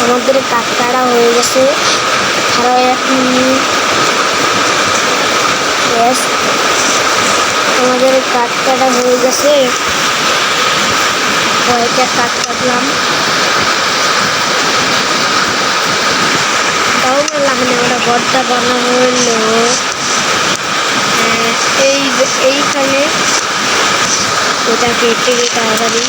আমাদের কাঠ কাটা হয়ে গেছে। আরো 1 মিনিট। আমাদের কাঠ কাটা হয়ে গেছে। কয়েকটা কাঠ কাটলাম, তাও লাগানো ওটা ঘরটা বানানো হইলো। এইখানে ওটা কেটে তাড়াতাড়ি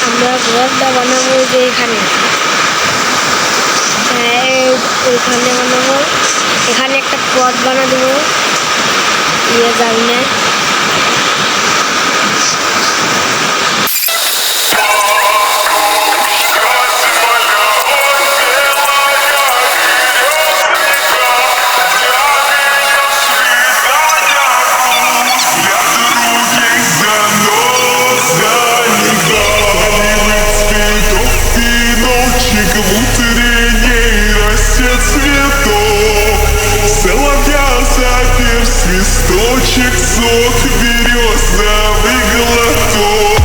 আমরা ঘরটা বানাবো যে এখানে, ওইখানে বানাবো। এখানে একটা পথ বানা দেবো, যাই না। Свисточек, сок, березовый глоток.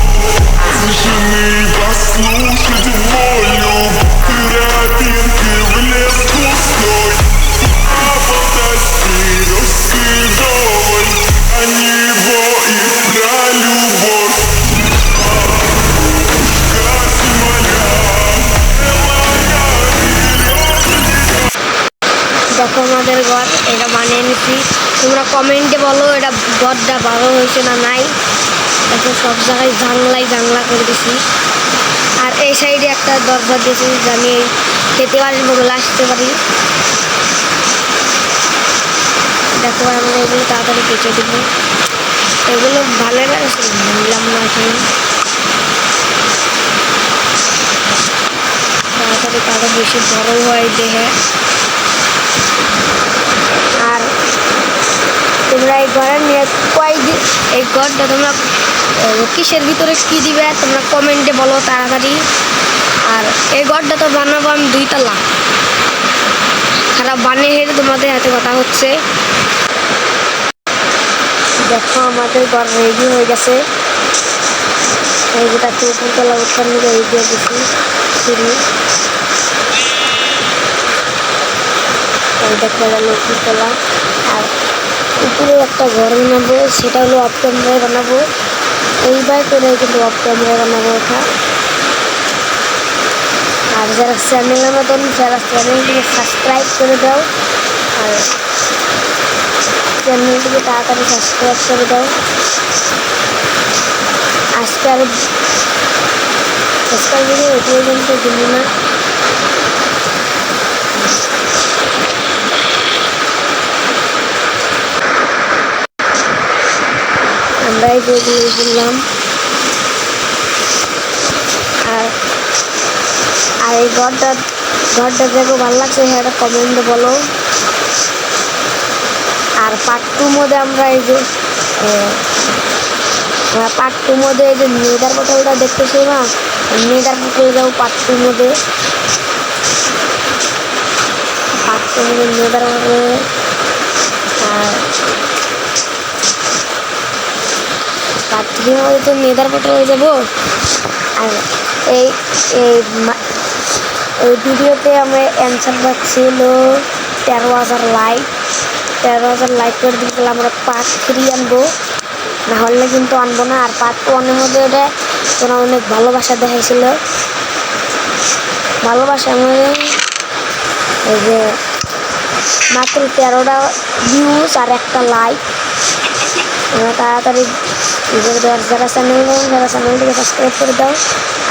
Жены послушать волю, тропинки в лес пустой. А болтать березки вдоволь, а него и про любовь. দেখো আমাদের ঘর এটা বানিয়ে নিচ্ছি। তোমরা কমেন্টে বলো এটা ঘরটা ভালো হয়েছে না নাই। দেখো সব জায়গায় জানলা করে দিছি। আর এই সাইডে একটা দরজা দিয়েছি, জানি খেতে পারি বলে আসতে পারি। দেখো আমরা এগুলো তাড়াতাড়ি কেটে দেবো। এগুলো ভালো লাগছে, বললাম না এখন তাড়াতাড়ি কারো বেশি বড় হয় দেহে। আর তোমরা এই ঘরে নিয়ে কয়েকদিন, এই ঘরটা তোমরা কিসের ভিতরে কি দিবে তোমরা কমেন্টে বলো তাড়াতাড়ি। আর এই ঘরটা তো বানাবো আমি 2 তলা। খারাপ বানিয়ে হেঁটে তোমাদের হাতে কথা হচ্ছে। দেখো আমাদের ঘর রেডি হয়ে গেছে। এই যেটা 2 তলা উত্তর নিয়ে এই দিয়ে দিচ্ছি সিঁড়ি। এই দেখো এটা 2 তলা। আর উপরে একটা ঘর বানাবো, সেটা হলো অফ ক্যামেরায় বানাবো। এইবার করে কিন্তু অফ ক্যামেরায় বানাবো ওটা। আর যারা চ্যানেলের মতন যারা চ্যানেলটিকে সাবস্ক্রাইব করে দাও, আর চ্যানেলটিকে তাড়াতাড়ি সাবস্ক্রাইব করে দাও। আজকে আর সাবস্ক্রাইব করে এ পর্যন্ত দিল না। আমরাই বললাম। আর এই ঘরটা দেখো ভালো লাগছে, হ্যাঁ কমেন্টে বলো। আর পার্ট 2 মধ্যে আমরা এই যে পার্ট 2 মধ্যে এই যে নেদার পোর্টালটা দেখতেছো না, নেদার পোর্টাল যাবো পার্ট 2 মধ্যে। পার্ট 2 মধ্যে নেদার পোর্টাল। আর পার্ট 3 মধ্যে তো নেদার পোর্টালে যাবো। আর এই ভিডিওতে আমরা অ্যান্সার পাচ্ছিল 13,000 লাইক। 13,000 লাইক করে দিলে আমরা পার্ট 3 আনবো, না হলে কিন্তু আনবো না। আর পার্ট 1-এর মধ্যে ওটা তোরা অনেক ভালোবাসা দেখাইছিল। ভালোবাসা আমাদের এই যে মাত্র 13টা ভিউজ আর 1টা লাইক। আমরা তাড়াতাড়ি যারা চ্যানেলটিকে সাবস্ক্রাইব করে দাও।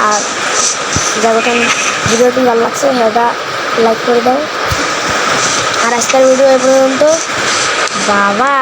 আর যারা ভিডিওটি ভালো লাগছে সেটা লাইক করে দাও। আর আজকের ভিডিও এ পর্যন্ত। বাবা।